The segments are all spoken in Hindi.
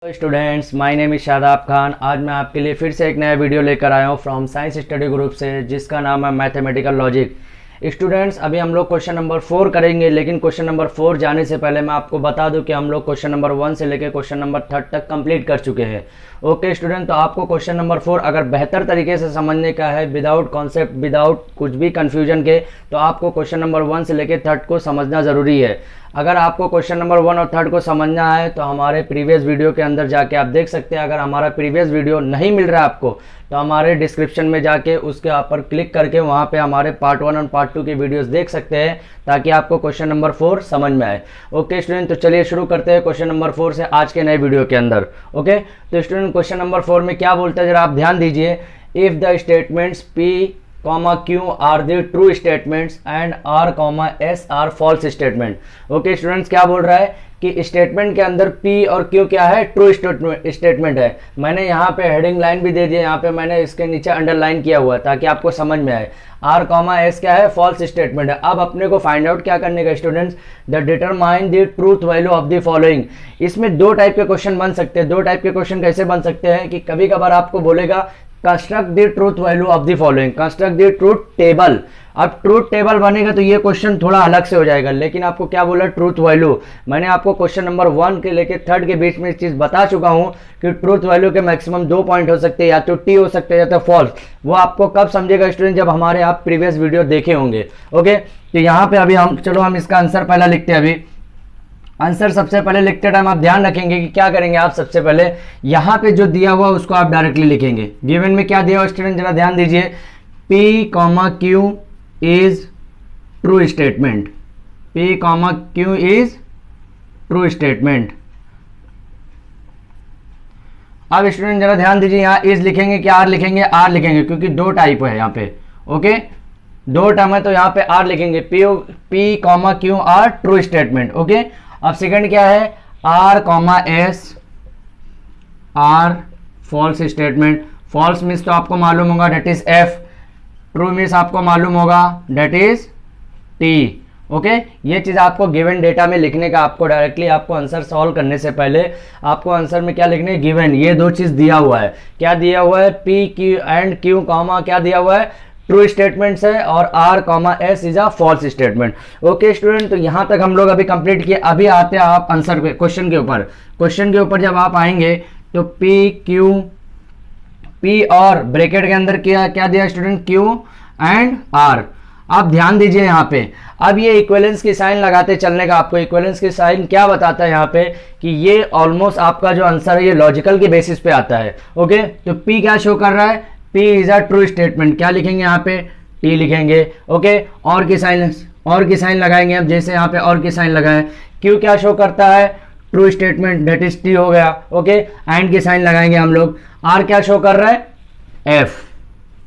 Students, my name is Shadab Khan. आज मैं आपके लिए फिर से एक नया वीडियो लेकर आया हूँ फ्रॉम साइंस स्टडी ग्रुप से, जिसका नाम है मैथमेटिकल लॉजिक। स्टूडेंट्स, अभी हम लोग क्वेश्चन नंबर 4 करेंगे, लेकिन क्वेश्चन नंबर 4 जाने से पहले मैं आपको बता दूं कि हम लोग क्वेश्चन नंबर 1 से लेकर क्वेश्चन नंबर 3 तक कंप्लीट कर चुके हैं। ओके स्टूडेंट, तो आपको क्वेश्चन नंबर 4 अगर बेहतर तरीके से समझने का है, विदाउट कॉन्सेप्ट, विदाउट कुछ भी कन्फ्यूजन के, तो आपको क्वेश्चन नंबर 1 से लेकर 3 को समझना ज़रूरी है। अगर आपको क्वेश्चन नंबर 1 और 3 को समझना है तो हमारे प्रीवियस वीडियो के अंदर जाके आप देख सकते हैं। अगर हमारा प्रीवियस वीडियो नहीं मिल रहा है आपको, तो हमारे डिस्क्रिप्शन में जाके उसके ऊपर क्लिक करके वहाँ पे हमारे पार्ट 1 और पार्ट 2 की वीडियोस देख सकते हैं, ताकि आपको क्वेश्चन नंबर 4 समझ में आए। ओके स्टूडेंट, तो चलिए शुरू करते हैं क्वेश्चन नंबर 4 से आज के नए वीडियो के अंदर। ओके, तो स्टूडेंट क्वेश्चन नंबर 4 में क्या बोलता है, जरा आप ध्यान दीजिए। If the statements P, Q are the true statements and R, S are false statement. Okay students, क्या बोल रहा है कि स्टेटमेंट के अंदर P और Q क्या है, ट्रू स्टेटमेंट है। मैंने यहाँ पे हेडिंग लाइन भी दे दिया, यहाँ पे मैंने इसके नीचे अंडरलाइन किया हुआ है ताकि आपको समझ में आए। R, S क्या है, फॉल्स स्टेटमेंट है। अब अपने को फाइंड आउट क्या करने का students, the determine the truth value of the following. इसमें दो टाइप के क्वेश्चन बन सकते हैं। दो टाइप के क्वेश्चन कैसे बन सकते हैं कि कभी कभार आपको बोलेगा construct the truth value of the following, construct the truth table. अब ट्रूथ टेबल बनेगा तो ये क्वेश्चन थोड़ा अलग से हो जाएगा, लेकिन आपको क्या बोला, ट्रूथ वैल्यू। मैंने आपको क्वेश्चन नंबर 1 के लेके 3 के बीच में इस चीज बता चुका हूं कि ट्रूथ वैल्यू के मैक्सिमम 2 पॉइंट हो सकते हैं, या तो टी हो सकते हैं या तो फॉल्स। वो आपको कब समझेगा स्टूडेंट, जब हमारे आप प्रीवियस वीडियो देखे होंगे। ओके, तो यहाँ पे अभी हम इसका आंसर पहला लिखते हैं। अभी आंसर सबसे पहले लिखते टाइम आप ध्यान रखेंगे कि क्या करेंगे आप, सबसे पहले यहाँ पे जो दिया हुआ उसको आप डायरेक्टली लिखेंगे। गिवन में क्या दिया हुआ स्टूडेंट, जरा ध्यान दीजिए। P, Q is true statement, P, Q is true statement. अब स्टूडेंट जरा ध्यान दीजिए, यहाँ इज लिखेंगे कि आर लिखेंगे, आर लिखेंगे क्योंकि दो टाइप है यहाँ पे। ओके, दो टर्म है तो यहाँ पे आर लिखेंगे। P, Q are true statement. Okay, अब सेकंड क्या है, R, S are false statement. False means तो आपको मालूम होगा, that is F। True means आपको मालूम होगा, डेट इज T। ओके, ये चीज आपको गिवन डेटा में लिखने का, आपको डायरेक्टली आपको आंसर सॉल्व करने से पहले आपको आंसर में क्या लिखने, गिवन, ये दो चीज दिया हुआ है। क्या दिया हुआ है, P, Q एंड Q, क्या दिया हुआ है, ट्रू स्टेटमेंट्स है, और R, S is a false statement. Okay student, तो यहां तक हम लोग अभी कंप्लीट किए। अभी आते हैं आप आंसर पे, क्वेश्चन के ऊपर। क्वेश्चन के ऊपर जब आप आएंगे तो P और ब्रैकेट के अंदर क्या दिया स्टूडेंट, Q एंड R। आप ध्यान दीजिए यहाँ पे। अब ये इक्विवेलेंस की साइन लगाते चलने का, आपको इक्विवेलेंस की साइन क्या बताता है यहाँ पे कि ये ऑलमोस्ट आपका जो आंसर है ये लॉजिकल के बेसिस पे आता है। ओके, तो P क्या शो कर रहा है, P is a true statement. क्या लिखेंगे यहाँ पे, T लिखेंगे। ओके, और की साइन लगाएंगे अब, जैसे यहाँ पे और की साइन लगाएं। Q क्या शो करता है, true statement, that is T हो गया। ओके, एंड की साइन लगाएंगे हम लोग। R क्या शो कर रहा है, F।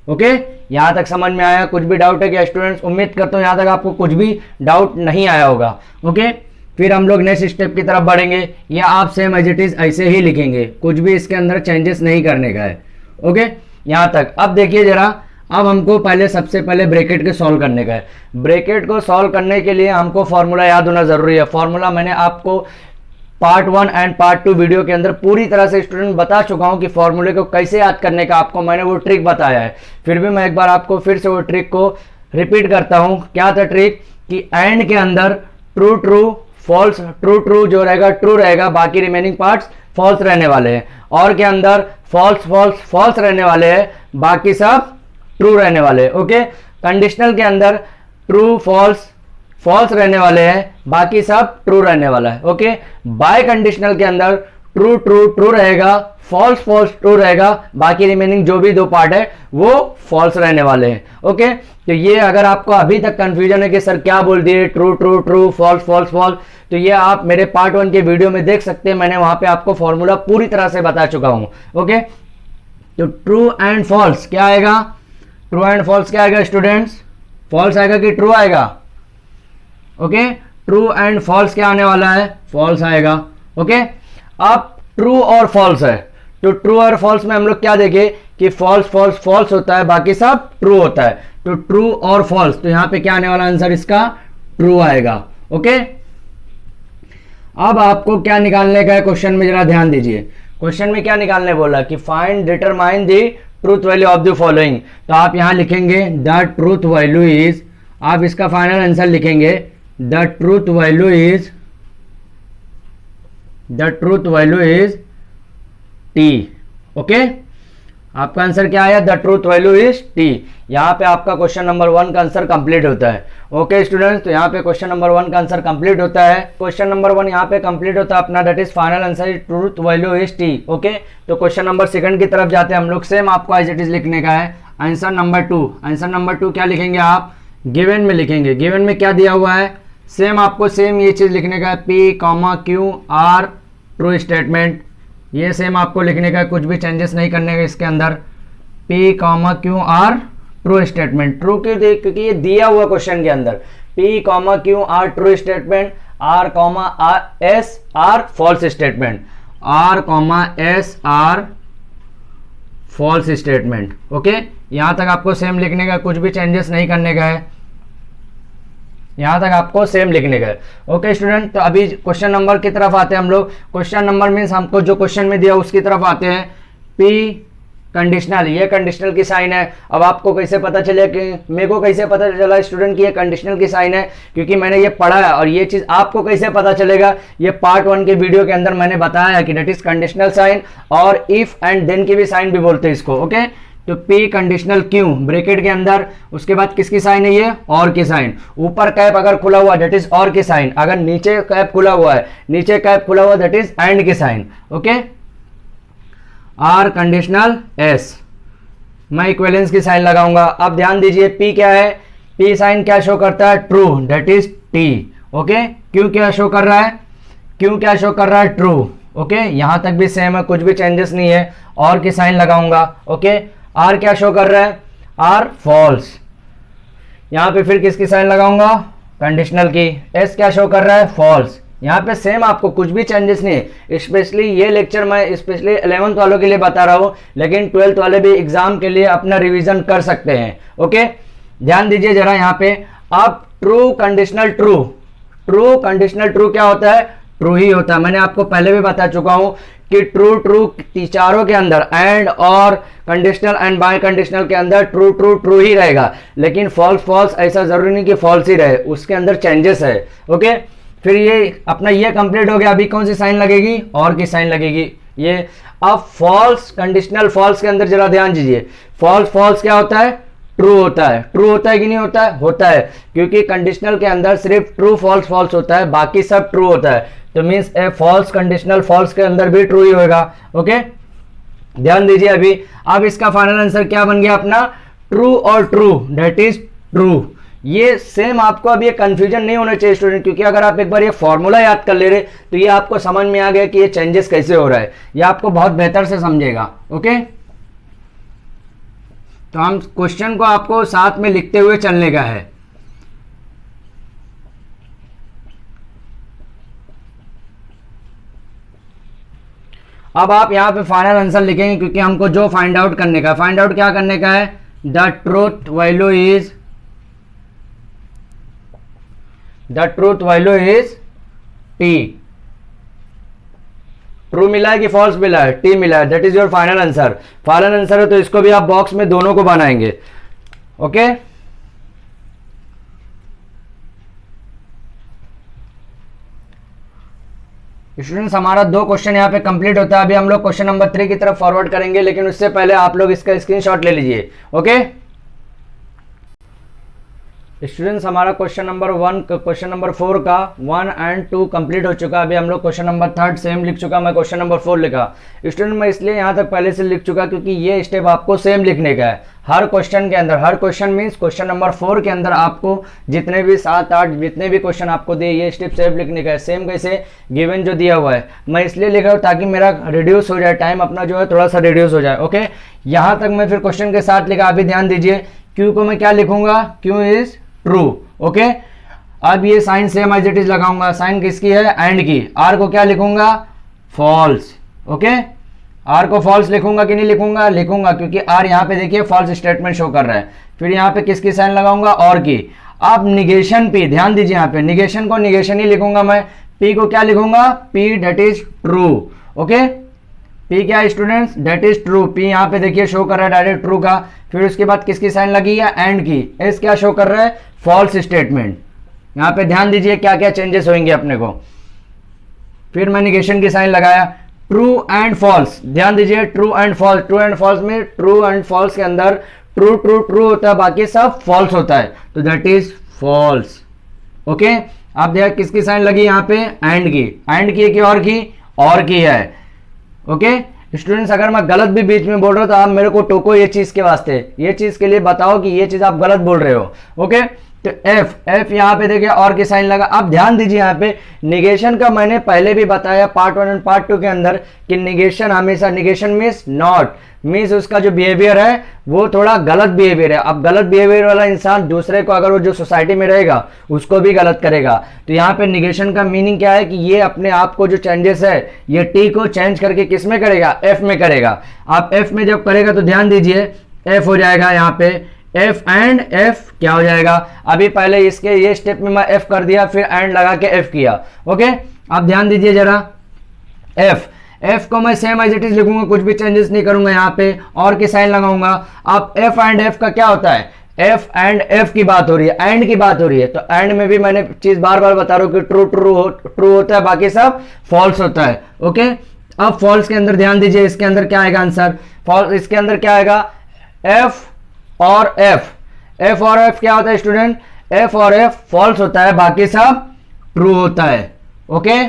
ओके, यहाँ तक समझ में आया? कुछ भी डाउट है क्या स्टूडेंट्स? उम्मीद करता हूँ यहाँ तक आपको कुछ भी डाउट नहीं आया होगा। ओके, फिर हम लोग नेक्स्ट स्टेप की तरफ बढ़ेंगे, या आप सेम एज इट इज ऐसे ही लिखेंगे, कुछ भी इसके अंदर चेंजेस नहीं करने का है। ओके, यहाँ तक। अब देखिए जरा, अब हमको पहले सबसे पहले ब्रैकेट को सॉल्व करने का है। ब्रैकेट को सॉल्व करने के लिए हमको फॉर्मूला याद होना जरूरी है। फॉर्मूला मैंने आपको पार्ट 1 एंड पार्ट 2 वीडियो के अंदर पूरी तरह से स्टूडेंट बता चुका हूं कि फॉर्मूले को कैसे याद करने का आपको मैंने वो ट्रिक बताया है। फिर भी मैं एक बार आपको फिर से वो ट्रिक को रिपीट करता हूं। क्या था ट्रिक, कि एंड के अंदर true true false, true true जो रहेगा ट्रू रहेगा, बाकी रिमेनिंग पार्ट्स फॉल्स रहने वाले हैं। और के अंदर फॉल्स फॉल्स फॉल्स रहने वाले हैं, बाकी सब ट्रू रहने वाले हैं। ओके, कंडीशनल के अंदर ट्रू फॉल्स फॉल्स रहने वाले हैं, बाकी सब ट्रू रहने वाला है। ओके, बाय कंडीशनल के अंदर ट्रू ट्रू ट्रू रहेगा, फॉल्स फॉल्स ट्रू रहेगा, बाकी रिमेनिंग जो भी दो पार्ट है वो फॉल्स रहने वाले हैं। ओके, तो ये अगर आपको अभी तक कंफ्यूजन है कि सर क्या बोल दिए, true true true, false false false, तो ये आप मेरे पार्ट 1 के वीडियो में देख सकते हैं। मैंने वहां पे आपको फॉर्मूला पूरी तरह से बता चुका हूं। ओके, तो ट्रू एंड फॉल्स क्या आएगा, ट्रू एंड फॉल्स क्या आएगा स्टूडेंट्स, फॉल्स आएगा कि ट्रू आएगा। ओके, ट्रू एंड फॉल्स क्या आने वाला है, फॉल्स आएगा। ओके, अब ट्रू और फॉल्स है, तो ट्रू और फॉल्स में हम लोग क्या देखें कि फॉल्स फॉल्स फॉल्स होता है, बाकी सब ट्रू होता है। तो ट्रू और फॉल्स, तो यहां पे क्या आने वाला आंसर इसका, ट्रू आएगा। ओके, अब आपको क्या निकालने का है क्वेश्चन में, जरा ध्यान दीजिए। क्वेश्चन में क्या निकालने बोला कि find determine the truth value of the following. तो आप यहां लिखेंगे द ट्रूथ वैल्यू इज, आप इसका फाइनल आंसर लिखेंगे the truth value is T. Okay, आपका आंसर क्या आया? The truth value is T. यहाँ पे आपका क्वेश्चन नंबर 1 का आंसर कंप्लीट होता है। ओके स्टूडेंट्स, तो यहाँ पे क्वेश्चन नंबर 1 का आंसर कंप्लीट होता है। क्वेश्चन नंबर 1 यहाँ पे कंप्लीट होता है अपना, that is final answer is truth value is T. Okay, तो क्वेश्चन नंबर 2 की तरफ जाते हैं हम लोग। सेम आपको एज इट इज लिखने का है। आंसर नंबर 2, आंसर नंबर 2 क्या लिखेंगे आप? गिवन में लिखेंगे। गिवन में क्या दिया हुआ है? सेम आपको सेम ये चीज लिखने का है, P comma Q are true statement. ये सेम आपको लिखने का, कुछ भी चेंजेस नहीं करने का इसके अंदर। P comma Q are true statement. True क्यों? क्योंकि ये दिया हुआ क्वेश्चन के अंदर P comma Q are true statement, R comma S are false statement, R comma S are false statement. Okay, यहां तक आपको सेम लिखने का, कुछ भी चेंजेस नहीं करने का है, यहां तक आपको सेम लिखने का है। ओके स्टूडेंट, तो अभी क्वेश्चन नंबर की तरफ आते हैं हम लोग। क्वेश्चन नंबर मीन्स हमको जो क्वेश्चन में दिया उसकी तरफ आते हैं। P कंडीशनल, ये कंडीशनल की साइन है। अब आपको कैसे पता चले कि मेरे को कैसे पता चला स्टूडेंट कि ये कंडीशनल की साइन है? क्योंकि मैंने ये पढ़ा है। और ये चीज आपको कैसे पता चलेगा? ये पार्ट 1 के वीडियो के अंदर मैंने बताया है कि डेट इज कंडीशनल साइन, और इफ एंड देन की भी साइन भी बोलते हैं इसको। ओके, तो P कंडीशनल क्यों ब्रैकेट के अंदर, उसके बाद किसकी साइन है? ये और की साइन। ऊपर कैप अगर खुला हुआ डेट इज और की साइन, अगर नीचे कैप खुला हुआ है, नीचे कैप खुला हुआ दैट इज एंड की sign. Okay, R conditional S, मैं इक्विवेलेंस की साइन लगाऊंगा। अब ध्यान दीजिए P क्या है? P साइन क्या शो करता है? True, that is T। Okay, क्यों क्या शो कर रहा है? क्यों क्या शो कर रहा है? ट्रू। ओके, यहां तक भी सेम है, कुछ भी चेंजेस नहीं है। और की साइन लगाऊंगा। ओके, R क्या शो कर रहा है? R false. यहां पे फिर किसकी साइन लगाऊंगा? कंडीशनल की। S क्या शो कर रहा है? फॉल्स। यहाँ पे सेम, आपको कुछ भी चेंजेस नहीं है। स्पेशली ये लेक्चर मैं स्पेशली 11th वालों के लिए बता रहा हूँ, लेकिन 12th वाले भी एग्जाम के लिए अपना रिवीजन कर सकते हैं। ओके, ध्यान दीजिए जरा यहाँ पे। अब true conditional true, true conditional true क्या होता है? ट्रू ही होता है। मैंने आपको पहले भी बता चुका हूँ कि ट्रू ट्रू चारों के अंदर, एंड और कंडीशनल एंड बाय कंडीशनल के अंदर ट्रू ट्रू ट्रू ही रहेगा। लेकिन फॉल्स फॉल्स ऐसा जरूरी नहीं कि फॉल्स ही रहे, उसके अंदर चेंजेस है। ओके, फिर ये अपना ये कंप्लीट हो गया। अभी कौन सी साइन लगेगी? और की साइन लगेगी ये। अब फॉल्स कंडीशनल फॉल्स के अंदर जरा ध्यान दीजिए। फॉल्स फॉल्स क्या होता है? ट्रू होता है। ट्रू होता है कि नहीं होता है? होता है, क्योंकि कंडीशनल के अंदर सिर्फ ट्रू फॉल्स फॉल्स होता है, बाकी सब ट्रू होता है। तो मीन्स ए फॉल्स कंडीशनल फॉल्स के अंदर भी ट्रू ही होगा। ओके, ध्यान दीजिए। अभी अब इसका फाइनल आंसर क्या बन गया अपना? ट्रू और ट्रू, डेट इज ट्रू। ये सेम, आपको अब ये कंफ्यूजन नहीं होना चाहिए स्टूडेंट, क्योंकि अगर आप एक बार ये फॉर्मूला याद कर ले रहे तो ये आपको समझ में आ गया कि ये चेंजेस कैसे हो रहा है, ये आपको बहुत बेहतर से समझेगा। ओके, तो हम क्वेश्चन को आपको साथ में लिखते हुए चलने का है। अब आप यहां पे फाइनल आंसर लिखेंगे, क्योंकि हमको जो फाइंड आउट करने का, फाइंड आउट क्या करने का है? The truth value is, the truth value is T. True मिला है कि फॉल्स मिला है? टी मिला है, that is your final answer. Final answer है तो इसको भी आप बॉक्स में दोनों को बनाएंगे। ओके, स्टूडेंट्स हमारा 2 क्वेश्चन यहाँ पे कंप्लीट होता है। अभी हम लोग क्वेश्चन नंबर 3 की तरफ फॉरवर्ड करेंगे, लेकिन उससे पहले आप लोग इसका स्क्रीनशॉट ले लीजिए। ओके स्टूडेंट्स, हमारा क्वेश्चन नंबर 1 क्वेश्चन नंबर 4 का 1 और 2 कंप्लीट हो चुका। अभी हम लोग क्वेश्चन नंबर 3 सेम लिख चुका, मैं क्वेश्चन नंबर 4 लिखा। स्टूडेंट मैं इसलिए यहाँ तक पहले से लिख चुका क्योंकि ये स्टेप आपको सेम लिखने का है हर क्वेश्चन के अंदर। हर क्वेश्चन मीन्स क्वेश्चन नंबर 4 के अंदर आपको जितने भी 7-8 जितने भी क्वेश्चन आपको दिए, ये स्टेप सेम लिखने का है। सेम कैसे गिवन जो दिया हुआ है मैं इसलिए लिख रहा हूँ ताकि मेरा रिड्यूस हो जाए, टाइम अपना जो है थोड़ा सा रिड्यूस हो जाए। ओके, यहाँ तक मैं फिर क्वेश्चन के साथ लिखा। अभी ध्यान दीजिए, क्यू को मैं क्या लिखूंगा? Q is true. ओके, अब ये sign same as it is लगाऊंगा। साइन किसकी है? एंड की। आर को क्या लिखूंगा? फॉल्स। ओके, आर को फॉल्स लिखूंगा कि नहीं लिखूंगा? लिखूंगा, क्योंकि आर यहाँ पे देखिए फॉल्स स्टेटमेंट शो कर रहा है। फिर यहाँ पे किसकी साइन लगाऊंगा? और की। अब निगेशन पी, ध्यान दीजिए यहाँ पे निगेशन को निगेशन ही लिखूंगा मैं। पी को क्या लिखूंगा? P that is true. Okay, P क्या है students, that is true. P यहाँ पे देखिए शो कर रहा है डायरेक्ट ट्रू का। फिर उसके बाद किसकी साइन लगी है, एंड की। एस क्या शो कर रहा है, फॉल्स स्टेटमेंट। यहाँ पे ध्यान दीजिए क्या क्या चेंजेस होंगे अपने को। फिर मैं निगेशन की साइन लगाया, ट्रू एंड फॉल्स। ध्यान दीजिए true and false, true and false में ट्रू एंड फॉल्स के अंदर ट्रू ट्रू ट्रू होता है, बाकी सब फॉल्स होता है, तो दैट इज फॉल्स। ओके, आप देखिए किसकी साइन लगी यहाँ पे, एंड की। एंड की और की है। ओके स्टूडेंट्स, अगर मैं गलत भी बीच में बोल रहा हूं तो आप मेरे को टोको ये चीज के वास्ते, ये चीज के लिए बताओ कि ये चीज आप गलत बोल रहे हो। ओके, तो एफ यहाँ पे देखिए और की साइन लगा। अब ध्यान दीजिए यहाँ पे निगेशन का मैंने पहले भी बताया पार्ट 1 एंड पार्ट 2 के अंदर कि निगेशन हमेशा, निगेशन मीन्स नॉट, मीन्स उसका जो बिहेवियर है वो थोड़ा गलत बिहेवियर है। अब गलत बिहेवियर वाला इंसान दूसरे को, अगर वो जो सोसाइटी में रहेगा उसको भी गलत करेगा। तो यहाँ पे निगेशन का मीनिंग क्या है कि ये अपने आप को जो चेंजेस है ये टी को चेंज करके किस में करेगा, एफ में करेगा। आप एफ में जब करेगा तो ध्यान दीजिए एफ हो जाएगा यहाँ पे, एफ एंड एफ क्या हो जाएगा। अभी पहले इसके ये स्टेप में मैं एफ कर दिया, फिर एंड लगा के एफ किया। ओके, आप ध्यान दीजिए जरा, एफ को मैं सेम एज इट इज लिखूंगा, कुछ भी चेंजेस नहीं करूंगा। यहाँ पे और की साइन लगाऊंगा। अब एफ एंड एफ का क्या होता है, एफ एंड एफ की बात हो रही है, एंड की बात हो रही है। तो एंड में भी मैंने चीज बार बार बता रहा हूं कि ट्रू होता है, बाकी सब फॉल्स होता है। ओके, अब फॉल्स के अंदर ध्यान दीजिए, इसके अंदर क्या आएगा आंसर, फॉल्स इसके अंदर क्या आएगा, एफ और एफ क्या होता है स्टूडेंट, एफ और एफ फॉल्स होता है, बाकी सब ट्रू होता है। ओके,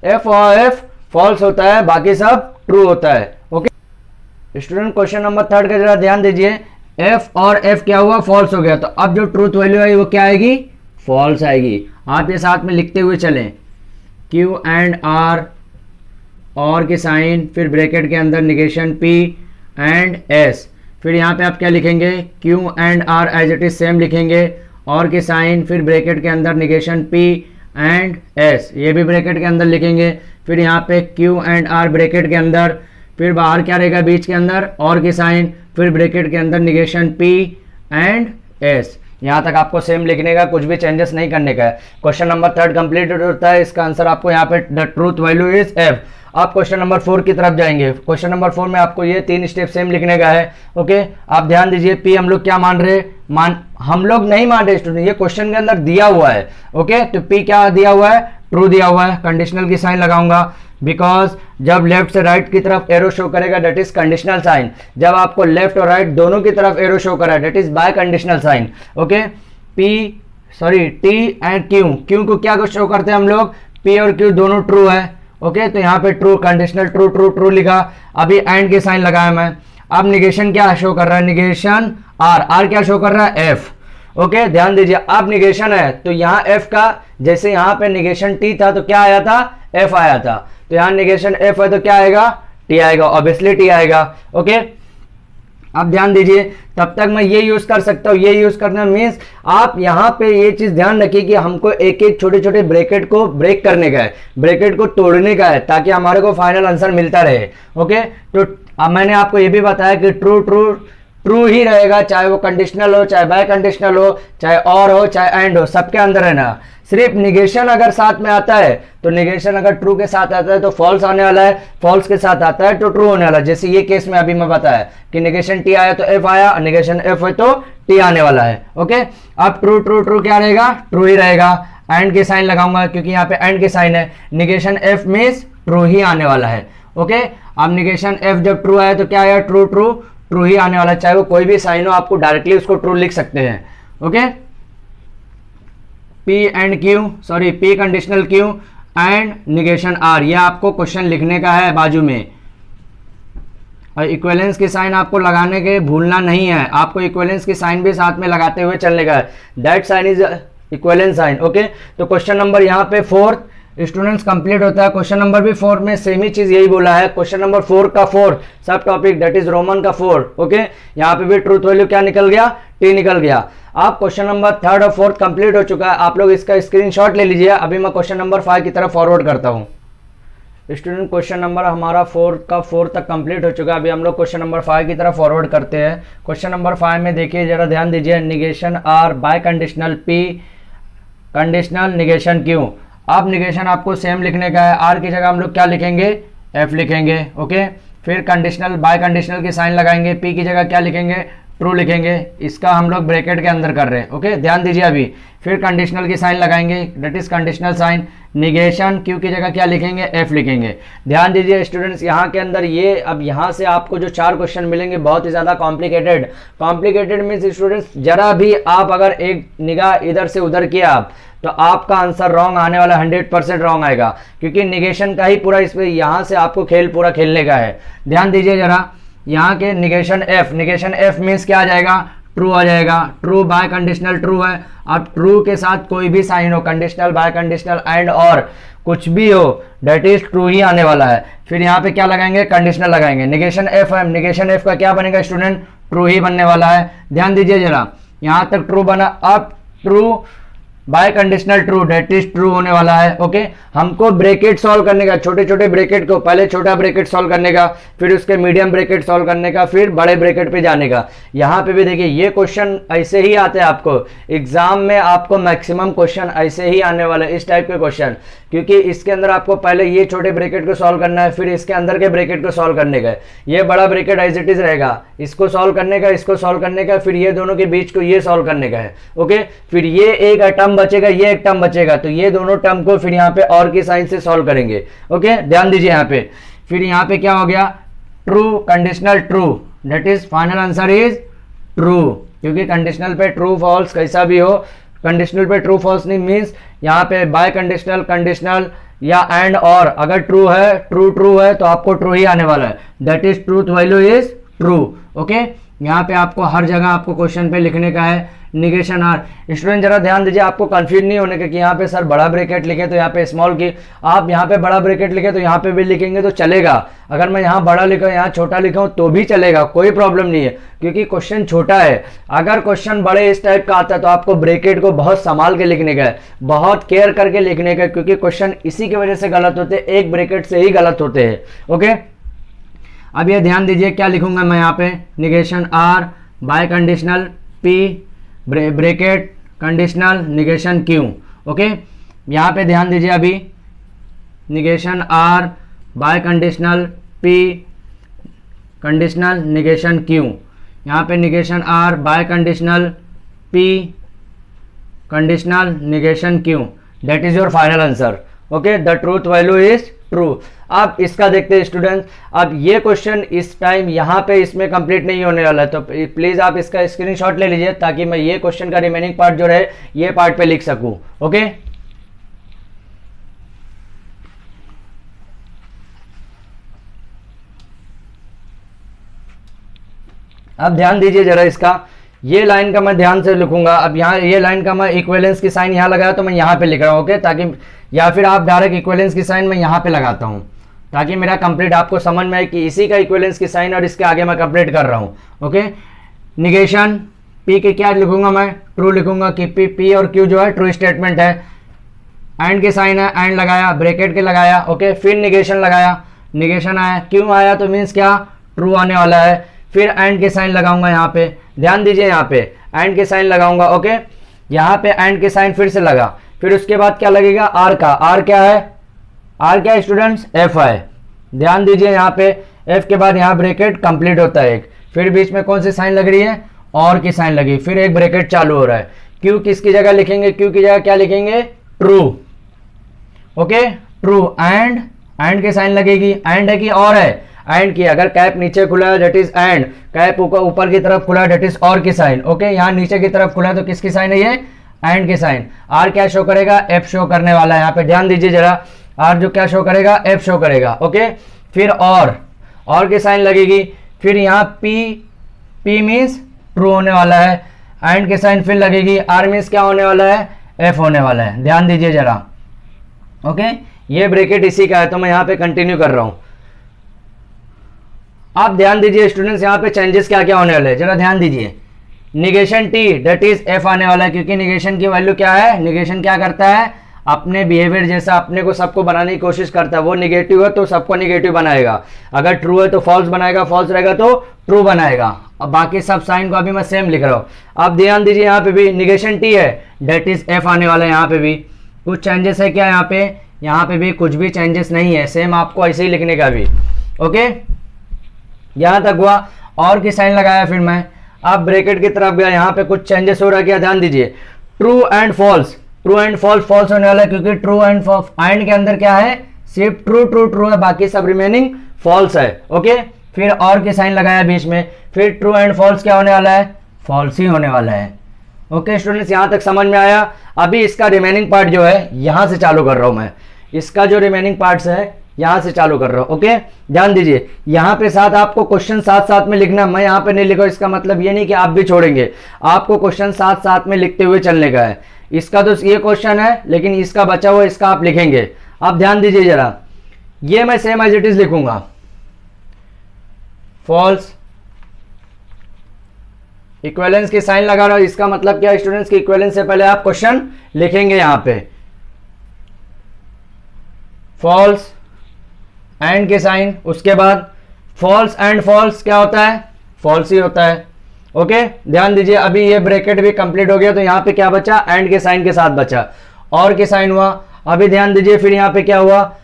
एफ और एफ फॉल्स होता है, बाकी सब ट्रू होता है। ओके स्टूडेंट, क्वेश्चन नंबर 3 का जरा ध्यान दीजिए, एफ और एफ क्या हुआ, फॉल्स हो गया। तो अब जो ट्रूथ वैल्यू है वो क्या आएगी, फॉल्स आएगी। आप ये साथ में लिखते हुए चलें, क्यू एंड आर, और की साइन, फिर ब्रैकेट के अंदर निगेशन पी एंड एस। फिर यहाँ पे आप क्या लिखेंगे, Q and R as it is same लिखेंगे, और की साइन, फिर ब्रैकेट के अंदर निगेशन पी एंड एस, ये भी ब्रैकेट के अंदर लिखेंगे। फिर यहाँ पे क्यू एंड आर ब्रैकेट के अंदर, फिर बाहर क्या रहेगा बीच के अंदर, और की साइन, फिर ब्रैकेट के अंदर निगेशन पी एंड एस। यहाँ तक आपको सेम लिखने का, कुछ भी चेंजेस नहीं करने का है। क्वेश्चन नंबर 3 कंप्लीट होता है। इसका आंसर आपको यहाँ पे the truth value is F. आप क्वेश्चन नंबर 4 की तरफ जाएंगे। क्वेश्चन नंबर 4 में आपको ये 3 स्टेप सेम लिखने का है। ओके, आप ध्यान दीजिए, पी हम लोग क्या मान रहे, हम लोग नहीं मान रहे स्टूडेंट, ये क्वेश्चन के अंदर दिया हुआ है। ओके, तो पी क्या दिया हुआ है, ट्रू दिया हुआ है। कंडीशनल की साइन लगाऊंगा, बिकॉज जब लेफ्ट से राइट की तरफ एरो शो करेगा दैट इज कंडीशनल साइन। जब आपको लेफ्ट और राइट दोनों की तरफ एरो शो करा that is biconditional sign. Okay, T and Q को क्या शो करते हैं हम लोग, पी और क्यू दोनों ट्रू है। ओके, तो यहाँ पे true, conditional true true true लिखा। अभी एंड के साइन लगाया मैं। अब निगेशन क्या शो कर रहा है, निगेशन आर क्या शो कर रहा है, एफ। ओके, ध्यान दीजिए, अब निगेशन है तो यहाँ एफ का, जैसे यहाँ पे निगेशन टी था तो क्या आया था, एफ आया था। तो यहाँ निगेशन एफ है तो क्या आएगा, टी आएगा, ऑब्वियसली टी आएगा। ओके, अब ध्यान दीजिए, तब तक मैं ये यूज कर सकता हूँ, ये यूज करना मीन्स आप यहाँ पे ये चीज ध्यान रखिए कि हमको एक एक छोटे छोटे ब्रैकेट को ब्रेक करने का है, ब्रैकेट को तोड़ने का है, ताकि हमारे को फाइनल आंसर मिलता रहे। ओके, तो अब मैंने आपको ये भी बताया कि ट्रू ट्रू ट्रू ही रहेगा, चाहे वो कंडीशनल हो, चाहे बाय कंडीशनल हो, चाहे और हो, चाहे एंड हो, सबके अंदर है ना। सिर्फ निगेशन अगर साथ में आता है तो निगेशन अगर ट्रू के साथ आता है तो फॉल्स आने वाला है, फॉल्स के साथ आता है तो ट्रू होने वाला है। जैसे ये केस में अभी मैं बताया कि निगेशन टी आया तो एफ आया, निगेशन एफ है तो टी आने वाला है। ओके, अब ट्रू ट्रू ट्रू क्या रहेगा, ट्रू ही रहेगा। एंड के साइन लगाऊंगा क्योंकि यहाँ पे एंड के साइन है, निगेशन एफ मीन्स ट्रू ही आने वाला है। ओके, अब निगेशन एफ जब ट्रू आया तो क्या आया, ट्रू ट्रू ट्रू ही आने वाला है, चाहे वो कोई भी साइन हो, आपको डायरेक्टली उसको ट्रू लिख सकते हैं। Okay, P and Q, sorry P conditional Q and negation R, यह आपको क्वेश्चन लिखने का है बाजू में। और इक्विवेलेंस की साइन आपको लगाने के भूलना नहीं है, आपको इक्विवेलेंस की साइन भी साथ में लगाते हुए चलने का है। That sign is equivalence sign. Okay, तो क्वेश्चन नंबर यहाँ पे 4 स्टूडेंट्स कंप्लीट होता है। क्वेश्चन नंबर भी 4 में सेम ही चीज यही बोला है। क्वेश्चन नंबर 4 का 4 सब टॉपिक दैट इज रोमन का 4। ओके, यहाँ पे भी ट्रूथ वैल्यू क्या निकल गया, टी निकल गया। आप क्वेश्चन नंबर 3 और 4 कंप्लीट हो चुका है, आप लोग इसका स्क्रीनशॉट ले लीजिए। अभी मैं क्वेश्चन नंबर 5 की तरफ फॉरवर्ड करता हूँ। स्टूडेंट, क्वेश्चन नंबर हमारा 4 का 4 तक कंप्लीट हो चुका है। अभी हम लोग क्वेश्चन नंबर 5 की तरफ फॉरवर्ड करते हैं। क्वेश्चन नंबर 5 में देखिए जरा ध्यान दीजिए, negation R biconditional P conditional negation Q. अब निगेशन आपको सेम लिखने का है, आर की जगह हम लोग क्या लिखेंगे, एफ लिखेंगे। ओके, फिर कंडीशनल बाय कंडीशनल की साइन लगाएंगे, पी की जगह क्या लिखेंगे, ट्रू लिखेंगे, इसका हम लोग ब्रैकेट के अंदर कर रहे हैं। ओके, ध्यान दीजिए अभी। फिर कंडीशनल की साइन लगाएंगे, that is conditional sign, negation Q की जगह क्या लिखेंगे, एफ लिखेंगे। ध्यान दीजिए स्टूडेंट्स, यहाँ के अंदर ये अब यहाँ से आपको जो 4 क्वेश्चन मिलेंगे बहुत ही ज़्यादा कॉम्प्लिकेटेड मीन्स स्टूडेंट्स जरा भी आप अगर एक निगाह इधर से उधर किया आप तो आपका आंसर रॉन्ग आने वाला, 100% रॉन्ग आएगा, क्योंकि निगेशन का ही पूरा इसमें यहाँ से आपको खेल पूरा खेलने का है। ध्यान दीजिए जरा, यहाँ के निगेशन एफ मीन्स क्या आ जाएगा, ट्रू आ जाएगा। ट्रू बाय कंडीशनल ट्रू है। अब ट्रू के साथ कोई भी साइन हो, कंडीशनल बाय कंडीशनल एंड और कुछ भी हो, दैट इज ट्रू ही आने वाला है। फिर यहाँ पे क्या लगाएंगे, कंडीशनल लगाएंगे। निगेशन एफ है, निगेशन एफ का क्या बनेगा स्टूडेंट, ट्रू ही बनने वाला है। ध्यान दीजिए जरा, यहाँ तक ट्रू बना। अब true biconditional true, that is true होने वाला है। ओके, हमको ब्रैकेट सॉल्व करने का, छोटे छोटे ब्रैकेट को पहले छोटा ब्रैकेट सॉल्व करने का, फिर उसके मीडियम ब्रैकेट सॉल्व करने का, फिर बड़े ब्रैकेट पे जाने का। यहाँ पे भी देखिए ये क्वेश्चन ऐसे ही आते हैं आपको एग्जाम में, आपको मैक्सिमम क्वेश्चन ऐसे ही आने वाले, इस टाइप के क्वेश्चन, क्योंकि इसके अंदर आपको पहले ये छोटे ब्रैकेट को सॉल्व करना है, फिर इसके अंदर के ब्रैकेट को सॉल्व करने का है। ये बड़ा ब्रैकेट एज इट इज रहेगा, इसको सॉल्व करने का, इसको सॉल्व करने का, फिर ये दोनों के बीच को ये सॉल्व करने का है। ओके, फिर ये एक टर्म बचेगा, ये एक टर्म बचेगा, तो ये दोनों टर्म को फिर यहाँ पे और की साइन से सॉल्व करेंगे। ओके, ध्यान दीजिए यहाँ पे। फिर यहाँ पे क्या हो गया, true conditional true, that is final answer is true, क्योंकि कंडीशनल पे ट्रू फॉल्स कैसा भी हो, कंडीशनल पे ट्रू फॉल्स नहीं मीन्स यहाँ पे बाय कंडीशनल कंडीशनल या एंड और अगर ट्रू है, ट्रू है तो आपको ट्रू ही आने वाला है, that is truth value is true. Okay, यहाँ पे आपको हर जगह आपको क्वेश्चन पे लिखने का है निगेशन आर। स्टूडेंट जरा ध्यान दीजिए, आपको कंफ्यूज नहीं होने का कि यहाँ पे सर बड़ा ब्रैकेट लिखे तो यहाँ पे स्मॉल की, आप यहाँ पे बड़ा ब्रैकेट लिखे तो यहाँ पे भी लिखेंगे तो चलेगा। अगर मैं यहाँ बड़ा लिखा यहाँ छोटा लिखा हूँ तो भी चलेगा, कोई प्रॉब्लम नहीं है, क्योंकि क्वेश्चन छोटा है। अगर क्वेश्चन बड़े इस टाइप का आता है तो आपको ब्रैकेट को बहुत संभाल के लिखने का है, बहुत केयर करके लिखने का, क्योंकि क्वेश्चन इसी की वजह से गलत होते हैं, एक ब्रैकेट से ही गलत होते हैं। ओके, अब ये ध्यान दीजिए क्या लिखूंगा मैं यहाँ पे, negation R biconditional P bracket conditional negation Q. Okay, यहाँ पे ध्यान दीजिए अभी, negation R biconditional P conditional negation Q, यहाँ पे negation R biconditional P conditional negation Q, that is your final answer. Okay, the truth value is true. अब इसका देखते हैं स्टूडेंट्स, अब ये क्वेश्चन इस टाइम यहाँ पे इसमें कंप्लीट नहीं होने वाला है, तो प्लीज आप इसका स्क्रीनशॉट ले लीजिए ताकि मैं ये क्वेश्चन का रिमेनिंग पार्ट जो है ये पार्ट पे लिख सकूं। ओके, अब ध्यान दीजिए जरा, इसका ये लाइन का मैं ध्यान से लिखूंगा। अब यहाँ ये लाइन का मैं इक्विवेलेंस की साइन यहाँ लगाया तो मैं यहाँ पे लिख रहा हूँ। ओके, ताकि या फिर आप डायरेक्ट इक्विवेलेंस की साइन मैं यहाँ पे लगाता हूँ ताकि मेरा कंप्लीट आपको समझ में आए कि इसी का इक्विवेलेंस की साइन और इसके आगे मैं कंप्लीट कर रहा हूँ। ओके, निगेशन पी के क्या लिखूंगा मैं, ट्रू लिखूंगा कि पी और क्यू जो है ट्रू स्टेटमेंट है। एंड के साइन है, एंड लगाया, ब्रैकेट के लगाया। ओके, फिर निगेशन लगाया, निगेशन आया, क्यों आया तो मीन्स क्या, ट्रू आने वाला है। फिर एंड के साइन लगाऊंगा यहाँ पे, ध्यान दीजिए यहाँ पे एंड के साइन लगाऊंगा। ओके, यहाँ पे एंड के साइन फिर से लगा, फिर उसके बाद क्या लगेगा, आर का, आर क्या है, आर क्या है स्टूडेंट्स, एफ है। ध्यान दीजिए यहाँ पे एफ के बाद यहाँ ब्रैकेट कंप्लीट होता है एक, फिर बीच में कौन सी साइन लग रही है, और की साइन लगी, फिर एक ब्रैकेट चालू हो रहा है। क्यू किसकी जगह लिखेंगे, क्यू की जगह क्या लिखेंगे, ट्रू। ओके, ट्रू एंड के साइन लगेगी, एंड है कि और है, एंड की, अगर कैप नीचे खुला है दैट इज एंड, कैप ऊपर की तरफ खुला है दैट इज और की साइन। ओके, यहाँ नीचे की तरफ खुला है तो किसकी साइन है, ये एंड की साइन। आर क्या शो करेगा, एफ शो करने वाला है। यहाँ पे ध्यान दीजिए जरा, आर जो क्या शो करेगा, एफ शो करेगा। ओके, फिर और की साइन लगेगी, फिर यहाँ पी मीन्स ट्रू होने वाला है, एंड की साइन फिर लगेगी, आर मीन्स क्या होने वाला है, एफ होने वाला है। ध्यान दीजिए जरा। ओके, ये ब्रैकेट इसी का है तो मैं यहाँ पे कंटिन्यू कर रहा हूँ। आप ध्यान दीजिए स्टूडेंट्स, यहाँ पे चेंजेस क्या क्या होने वाले हैं, जरा ध्यान दीजिए। Negation T that is F आने वाला है, क्योंकि निगेशन की वैल्यू क्या है, निगेशन क्या करता है, अपने बिहेवियर जैसा अपने को सबको बनाने की कोशिश करता है। वो निगेटिव है तो सबको निगेटिव बनाएगा, अगर ट्रू है तो फॉल्स बनाएगा, फॉल्स रहेगा तो ट्रू बनाएगा। अब बाकी सब साइन को अभी मैं सेम लिख रहा हूँ। अब ध्यान दीजिए, यहाँ पे भी निगेशन टी है दैट इज एफ आने वाला है। यहाँ पे भी कुछ चेंजेस है क्या, यहाँ पे भी कुछ भी चेंजेस नहीं है, सेम आपको ऐसे ही लिखने का भी। ओके, यहाँ तक हुआ, और की साइन लगाया, फिर मैं अब ब्रैकेट की तरफ गया, यहाँ पे कुछ चेंजेस हो रहा है क्या, ध्यान दीजिए, true and false, true and false false होने वाला है, क्योंकि ट्रू एंड के अंदर क्या है, सिर्फ ट्रू ट्रू ट्रू है, बाकी सब रिमेनिंग फॉल्स है। ओके, फिर और के साइन लगाया बीच में, फिर ट्रू एंड फॉल्स क्या होने वाला है, फॉल्स ही होने वाला है। ओके स्टूडेंट्स, यहां तक समझ में आया। अभी इसका रिमेनिंग पार्ट जो है यहां से चालू कर रहा हूं मैं, इसका जो रिमेनिंग पार्ट्स है यहां से चालू कर रहा हूं। ओके, ध्यान दीजिए, यहां पे साथ आपको क्वेश्चन साथ साथ में लिखना, मैं यहां पे नहीं लिखा, इसका मतलब ये नहीं कि आप भी छोड़ेंगे, आपको क्वेश्चन साथ साथ में लिखते हुए चलने का है। इसका तो ये क्वेश्चन है, लेकिन इसका बचा हुआ इसका आप लिखेंगे। आप ध्यान दीजिए जरा, ये मैं सेम एज इट इज लिखूंगा, फॉल्स, इक्विवेलेंस की साइन लगा रहा हूं, इसका मतलब क्या स्टूडेंट्स की इक्विवेलेंस से पहले आप क्वेश्चन लिखेंगे यहां पे, फॉल्स एंड के साइन, उसके बाद फॉल्स एंड फॉल्स क्या होता है, फॉल्स ही होता है। ओके, ध्यान दीजिए, अभी ये ब्रैकेट भी कंप्लीट हो गया, तो यहां पे क्या बचा, एंड के साइन के साथ बचा, और के साइन हुआ। अभी ध्यान दीजिए, फिर यहां पे क्या हुआ,